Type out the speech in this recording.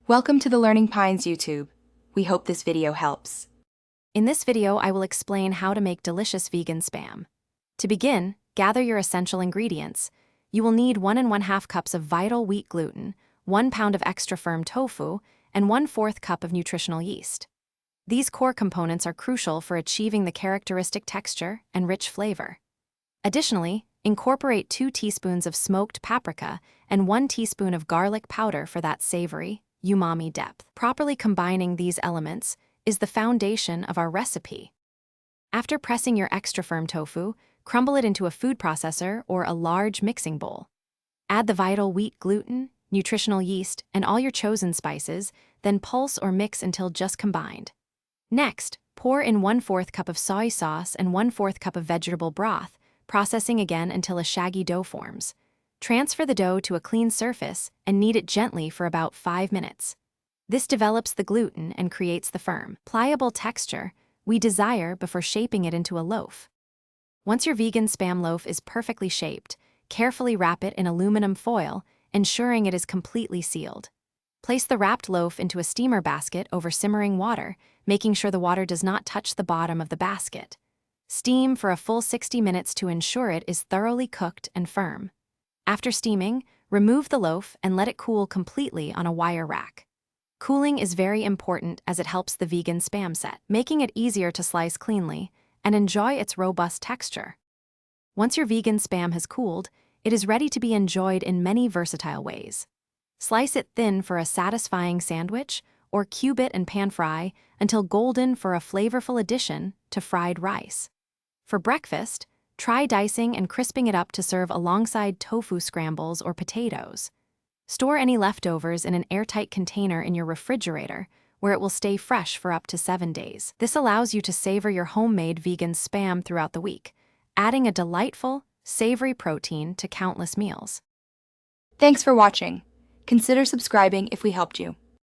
Welcome to the Learning Pines YouTube. We hope this video helps. In this video, I will explain how to make delicious vegan Spam. To begin, gather your essential ingredients. You will need 1 1/2 cups of vital wheat gluten, 1 pound of extra firm tofu, and 1/4 cup of nutritional yeast. These core components are crucial for achieving the characteristic texture and rich flavor. Additionally, incorporate 2 teaspoons of smoked paprika and 1 teaspoon of garlic powder for that savory, umami depth. Properly combining these elements is the foundation of our recipe. After pressing your extra firm tofu, crumble it into a food processor or a large mixing bowl. Add the vital wheat gluten, nutritional yeast, and all your chosen spices, then pulse or mix until just combined. Next, pour in 1/4 cup of soy sauce and 1/4 cup of vegetable broth, processing again until a shaggy dough forms. Transfer the dough to a clean surface and knead it gently for about 5 minutes. This develops the gluten and creates the firm, pliable texture we desire before shaping it into a loaf. Once your vegan Spam loaf is perfectly shaped, carefully wrap it in aluminum foil, ensuring it is completely sealed. Place the wrapped loaf into a steamer basket over simmering water, making sure the water does not touch the bottom of the basket. Steam for a full 60 minutes to ensure it is thoroughly cooked and firm. After steaming, remove the loaf and let it cool completely on a wire rack. Cooling is very important as it helps the vegan Spam set, making it easier to slice cleanly and enjoy its robust texture. Once your vegan Spam has cooled, it is ready to be enjoyed in many versatile ways. Slice it thin for a satisfying sandwich, or cube it and pan fry until golden for a flavorful addition to fried rice. For breakfast, try dicing and crisping it up to serve alongside tofu scrambles or potatoes. Store any leftovers in an airtight container in your refrigerator, where it will stay fresh for up to 7 days. This allows you to savor your homemade vegan Spam throughout the week, adding a delightful, savory protein to countless meals. Thanks for watching. Consider subscribing if we helped you.